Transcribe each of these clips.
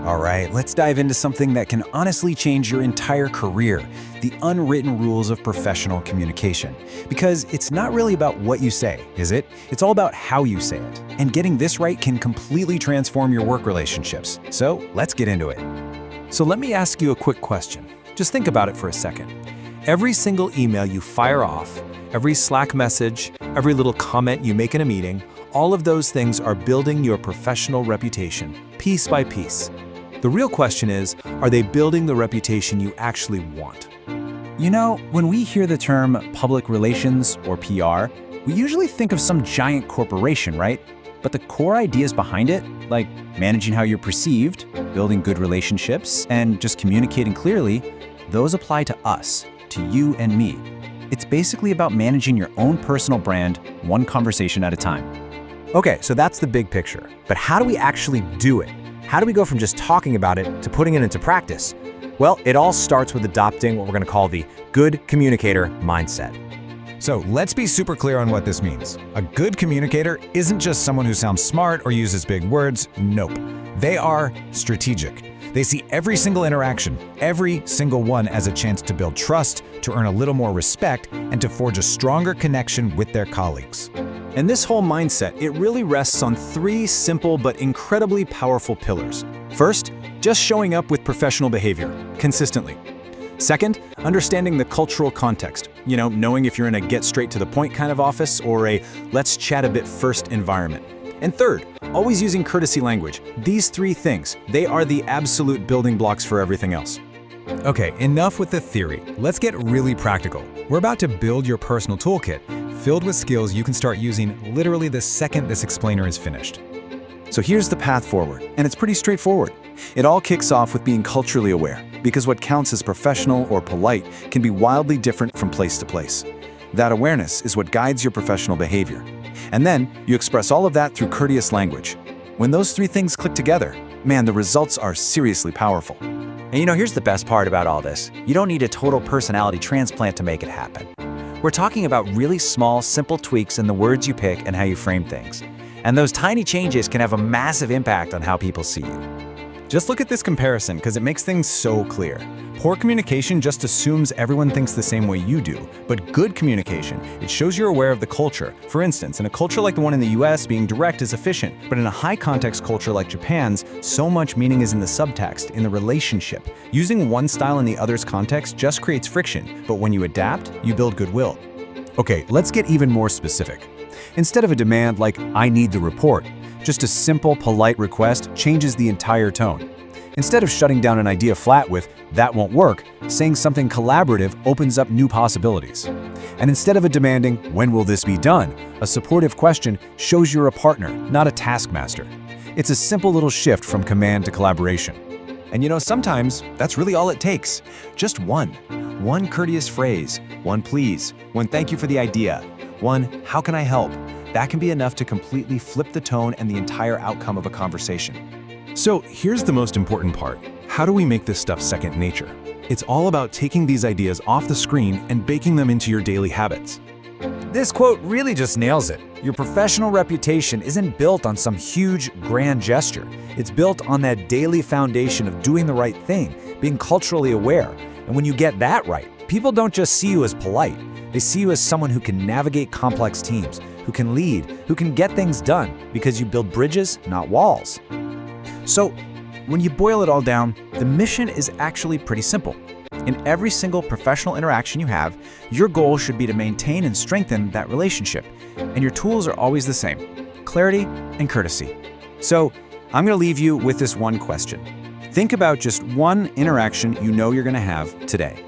All right, let's dive into something that can honestly change your entire career, the unwritten rules of professional communication. Because it's not really about what you say, is it? It's all about how you say it. And getting this right can completely transform your work relationships. So let's get into it. So let me ask you a quick question. Just think about it for a second. Every single email you fire off, every Slack message, every little comment you make in a meeting, all of those things are building your professional reputation, piece by piece. The real question is, are they building the reputation you actually want? You know, when we hear the term public relations or PR, we usually think of some giant corporation, right? But the core ideas behind it, like managing how you're perceived, building good relationships, and just communicating clearly, those apply to us, to you and me. It's basically about managing your own personal brand, one conversation at a time. Okay, so that's the big picture. But how do we actually do it? How do we go from just talking about it to putting it into practice? Well, it all starts with adopting what we're going to call the good communicator mindset. So let's be super clear on what this means. A good communicator isn't just someone who sounds smart or uses big words. Nope. They are strategic. They see every single interaction, every single one, as a chance to build trust, to earn a little more respect, and to forge a stronger connection with their colleagues. And this whole mindset, it really rests on three simple but incredibly powerful pillars. First, just showing up with professional behavior, consistently. Second, understanding the cultural context. Knowing if you're in a get-straight-to-the-point kind of office or a let's-chat-a-bit-first environment. And third, always using courtesy language. These three things, they are the absolute building blocks for everything else. Okay, enough with the theory. Let's get really practical. We're about to build your personal toolkit, filled with skills you can start using literally the second this explainer is finished. So here's the path forward, and it's pretty straightforward. It all kicks off with being culturally aware, because what counts as professional or polite can be wildly different from place to place. That awareness is what guides your professional behavior. And then you express all of that through courteous language. When those three things click together, man, the results are seriously powerful. And here's the best part about all this. You don't need a total personality transplant to make it happen. We're talking about really small, simple tweaks in the words you pick and how you frame things. And those tiny changes can have a massive impact on how people see you. Just look at this comparison because it makes things so clear. Poor communication just assumes everyone thinks the same way you do, but good communication, it shows you're aware of the culture. For instance, in a culture like the one in the US, being direct is efficient, but in a high-context culture like Japan's, so much meaning is in the subtext, in the relationship. Using one style in the other's context just creates friction, but when you adapt, you build goodwill. Okay, let's get even more specific. Instead of a demand like, "I need the report," just a simple, polite request changes the entire tone. Instead of shutting down an idea flat with, "That won't work," saying something collaborative opens up new possibilities. And instead of a demanding, "When will this be done?" a supportive question shows you're a partner, not a taskmaster. It's a simple little shift from command to collaboration. And sometimes that's really all it takes. Just one courteous phrase, one please, one thank you for the idea, one how can I help? That can be enough to completely flip the tone and the entire outcome of a conversation. So here's the most important part. How do we make this stuff second nature? It's all about taking these ideas off the screen and baking them into your daily habits. This quote really just nails it. Your professional reputation isn't built on some huge, grand gesture. It's built on that daily foundation of doing the right thing, being culturally aware. And when you get that right, people don't just see you as polite. They see you as someone who can navigate complex teams, who can lead, who can get things done, because you build bridges, not walls. So, when you boil it all down, the mission is actually pretty simple. In every single professional interaction you have, your goal should be to maintain and strengthen that relationship. And your tools are always the same: clarity and courtesy. So, I'm going to leave you with this one question. Think about just one interaction you know you're going to have today.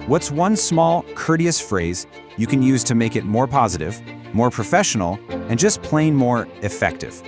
What's one small, courteous phrase you can use to make it more positive, more professional, and just plain more effective?